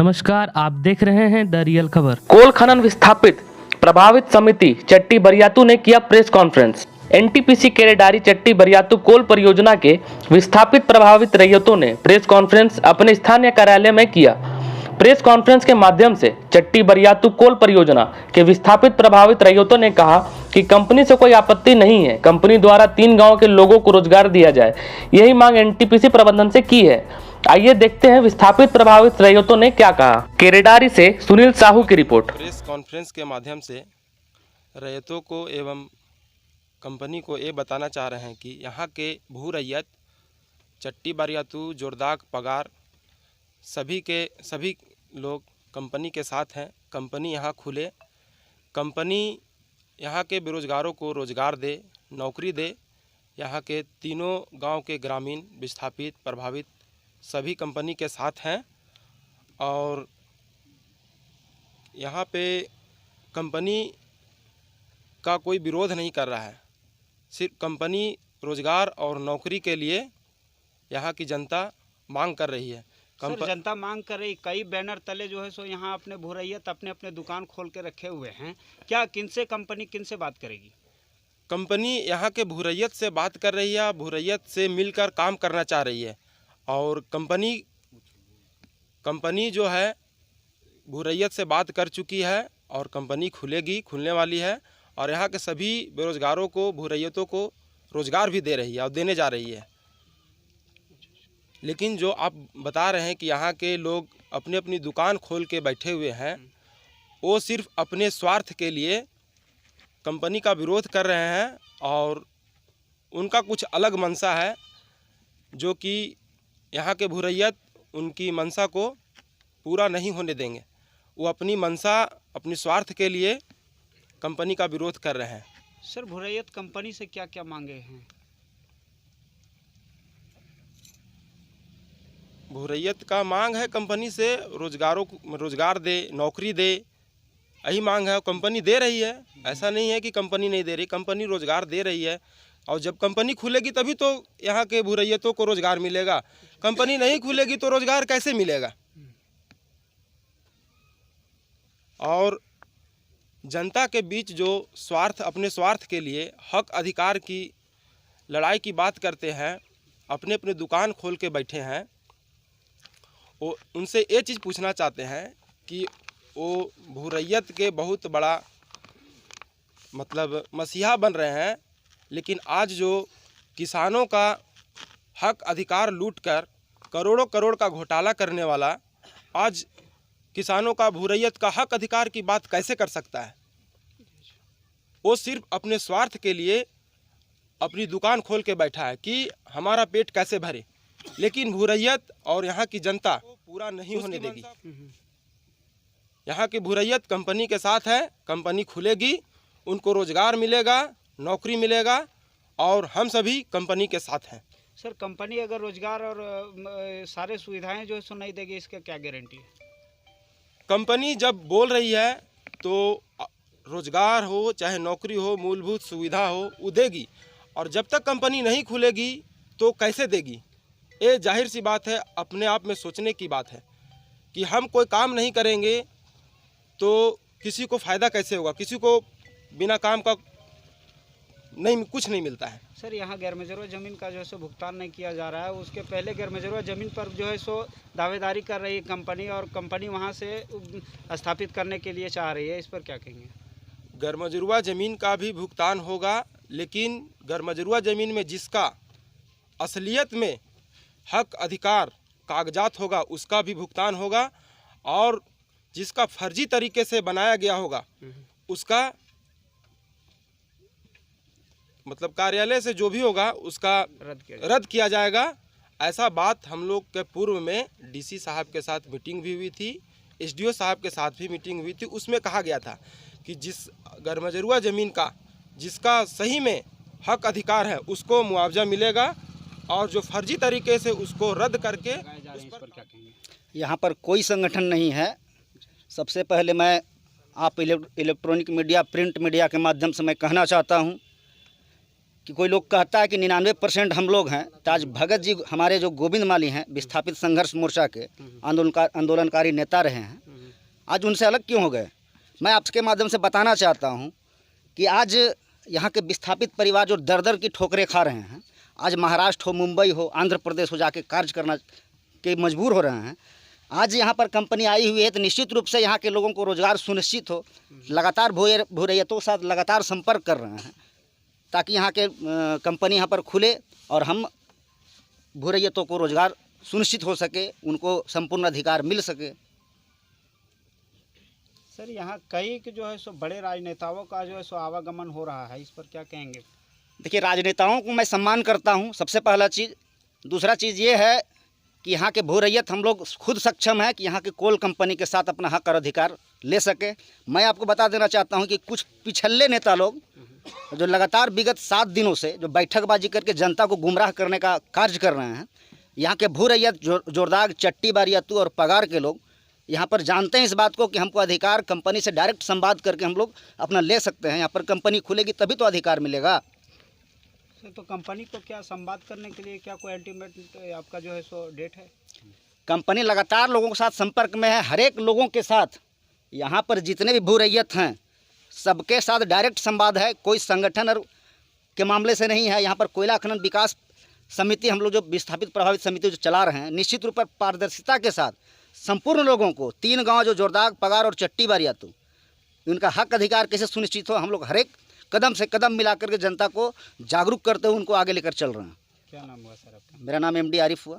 नमस्कार, आप देख रहे हैं द रियल खबर। कोल खनन विस्थापित प्रभावित समिति चट्टी बरियातू ने किया प्रेस कॉन्फ्रेंस। एनटीपीसी केरेडारी चट्टी बरियातू कोल परियोजना के विस्थापित प्रभावित रैयतों ने प्रेस कॉन्फ्रेंस अपने स्थानीय कार्यालय में किया। प्रेस कॉन्फ्रेंस के माध्यम से चट्टी बरियातू कोल परियोजना के विस्थापित प्रभावित रैयतों ने कहा कि कंपनी से कोई आपत्ति नहीं है, कंपनी द्वारा 3 गांव के लोगों को रोजगार दिया जाए, यही मांग एनटीपीसी प्रबंधन से की है। आइए देखते हैं विस्थापित प्रभावित रैयतों ने क्या कहा। केरेडारी से सुनील साहू की रिपोर्ट। प्रेस कॉन्फ्रेंस के माध्यम से रैयतों को एवं कंपनी को ये बताना चाह रहे हैं कि यहाँ के भू रैयत चट्टी बरियातू, जोरदाग, पगार सभी लोग कंपनी के साथ हैं। कंपनी यहाँ खुले, कंपनी यहाँ के बेरोजगारों को रोजगार दे, नौकरी दे। यहाँ के तीनों गांव के ग्रामीण विस्थापित प्रभावित सभी कंपनी के साथ हैं और यहाँ पे कंपनी का कोई विरोध नहीं कर रहा है। सिर्फ कंपनी रोजगार और नौकरी के लिए यहाँ की जनता मांग कर रही है। सर, जनता मांग कर रही, कई बैनर तले जो है सो यहाँ अपने भूरैयत अपने अपने दुकान खोल के रखे हुए हैं। क्या कंपनी किन से बात करेगी? कंपनी यहाँ के भूरैयत से बात कर रही है, भूरैयत से मिलकर काम करना चाह रही है और कंपनी जो है भूरैयत से बात कर चुकी है और कंपनी खुलने वाली है और यहाँ के सभी बेरोजगारों को, भूरैयतों को रोजगार भी दे रही है और देने जा रही है। लेकिन जो आप बता रहे हैं कि यहाँ के लोग अपनी अपनी दुकान खोल के बैठे हुए हैं, वो सिर्फ अपने स्वार्थ के लिए कंपनी का विरोध कर रहे हैं और उनका कुछ अलग मंशा है, जो कि यहाँ के भूरैयत उनकी मंशा को पूरा नहीं होने देंगे। वो अपनी मंशा, अपनी स्वार्थ के लिए कंपनी का विरोध कर रहे हैं। सर, भूरैयत कंपनी से क्या क्या मांगे हैं? भूरैयत का मांग है कंपनी से रोजगार दे, नौकरी दे, यही मांग है। कंपनी दे रही है, ऐसा नहीं है कि कंपनी नहीं दे रही, कंपनी रोजगार दे रही है और जब कंपनी खुलेगी तभी तो यहाँ के भूरैयतों को रोजगार मिलेगा। कंपनी नहीं खुलेगी तो रोजगार कैसे मिलेगा? और जनता के बीच जो अपने स्वार्थ के लिए हक अधिकार की लड़ाई की बात करते हैं, अपने अपने दुकान खोल के बैठे हैं, वो उनसे ये चीज़ पूछना चाहते हैं कि वो भूरैयत के बहुत बड़ा मतलब मसीहा बन रहे हैं, लेकिन आज जो किसानों का हक अधिकार लूटकर करोड़ों करोड़ का घोटाला करने वाला आज किसानों का, भूरैयत का हक अधिकार की बात कैसे कर सकता है? वो सिर्फ अपने स्वार्थ के लिए अपनी दुकान खोल के बैठा है कि हमारा पेट कैसे भरे, लेकिन भूरैयत और यहाँ की जनता पूरा नहीं होने देगी। यहाँ की भूरैयत कंपनी के साथ है, कंपनी खुलेगी, उनको रोजगार मिलेगा, नौकरी मिलेगा और हम सभी कंपनी के साथ हैं। सर, कंपनी अगर रोजगार और सारे सुविधाएं जो है सो नहीं देगी, इसका क्या गारंटी है? कंपनी जब बोल रही है तो रोजगार हो चाहे नौकरी हो, मूलभूत सुविधा हो, वो देगी और जब तक कंपनी नहीं खुलेगी तो कैसे देगी? ये जाहिर सी बात है, अपने आप में सोचने की बात है कि हम कोई काम नहीं करेंगे तो किसी को फ़ायदा कैसे होगा? किसी को बिना काम का कुछ नहीं मिलता है। सर, यहाँ गैरमजरूआ ज़मीन का जो है सो भुगतान नहीं किया जा रहा है। उसके पहले गैरमजरूआ ज़मीन पर जो है सो दावेदारी कर रही है कंपनी और कंपनी वहाँ से स्थापित करने के लिए चाह रही है, इस पर क्या कहेंगे? गैरमजरूआ ज़मीन का भी भुगतान होगा, लेकिन गैरमजरूआ ज़मीन में जिसका असलियत में हक अधिकार कागजात होगा उसका भी भुगतान होगा और जिसका फर्जी तरीके से बनाया गया होगा उसका मतलब कार्यालय से जो भी होगा उसका रद्द किया जाएगा। ऐसा बात हम लोग के पूर्व में डीसी साहब के साथ मीटिंग भी हुई थी, एसडीओ साहब के साथ भी मीटिंग हुई थी। उसमें कहा गया था कि जिस गैरमजरूआ ज़मीन का जिसका सही में हक अधिकार है उसको मुआवजा मिलेगा और जो फर्जी तरीके से उसको रद्द करके उस पर यहाँ पर कोई संगठन नहीं है। सबसे पहले मैं आप इलेक्ट्रॉनिक मीडिया, प्रिंट मीडिया के माध्यम से मैं कहना चाहता हूँ कि कोई लोग कहता है कि 99% हम लोग हैं, तो आज भगत जी हमारे जो गोविंद माली हैं, विस्थापित संघर्ष मोर्चा के आंदोलनकारी नेता रहे हैं, आज उनसे अलग क्यों हो गए? मैं आपके माध्यम से बताना चाहता हूं कि आज यहाँ के विस्थापित परिवार जो दर दर की ठोकरें खा रहे हैं, आज महाराष्ट्र हो, मुंबई हो, आंध्र प्रदेश हो जाके कार्य करना के मजबूर हो रहे हैं। आज यहाँ पर कंपनी आई हुई है तो निश्चित रूप से यहाँ के लोगों को रोजगार सुनिश्चित हो। लगातार भू-रैयतों के साथ लगातार संपर्क कर रहे हैं ताकि यहाँ के कंपनी यहाँ पर खुले और हम भू-रैयतों को रोजगार सुनिश्चित हो सके, उनको संपूर्ण अधिकार मिल सके। सर, यहाँ कई जो है सो बड़े राजनेताओं का जो है सो आवागमन हो रहा है, इस पर क्या कहेंगे? देखिए, राजनेताओं को मैं सम्मान करता हूँ, सबसे पहला चीज़। दूसरा चीज़ ये है कि यहाँ के भू-रैयत हम लोग खुद सक्षम है कि यहाँ के कोल कंपनी के साथ अपना हक और अधिकार ले सके। मैं आपको बता देना चाहता हूँ कि कुछ पिछले नेता लोग जो लगातार विगत 7 दिनों से जो बैठकबाजी करके जनता को गुमराह करने का कार्य कर रहे हैं, यहाँ के भू-रैयत जोरदाग, चट्टी बारियातू और पगार के लोग यहाँ पर जानते हैं इस बात को कि हमको अधिकार कंपनी से डायरेक्ट संवाद करके हम लोग अपना ले सकते हैं। यहाँ पर कंपनी खुलेगी तभी तो अधिकार मिलेगा। तो कंपनी को क्या संवाद करने के लिए क्या कोई अल्टीमेट आपका जो है सो डेट है? कंपनी लगातार लोगों के साथ संपर्क में है, हर एक लोगों के साथ। यहाँ पर जितने भी भू-रैयत हैं सबके साथ डायरेक्ट संवाद है, कोई संगठन और के मामले से नहीं है। यहाँ पर कोयला खनन विकास समिति, हम लोग जो विस्थापित प्रभावित समिति जो चला रहे हैं, निश्चित रूप पर पारदर्शिता के साथ संपूर्ण लोगों को 3 गांव जो जोरदाग, पगार और चट्टी बारियातू, उनका हक अधिकार कैसे सुनिश्चित हो, हम लोग हर एक कदम से कदम मिलाकर के जनता को जागरूक करते हुए उनको आगे लेकर चल रहे हैं। क्या नाम हुआ सर आपका? मेरा नाम MD आरिफ हुआ।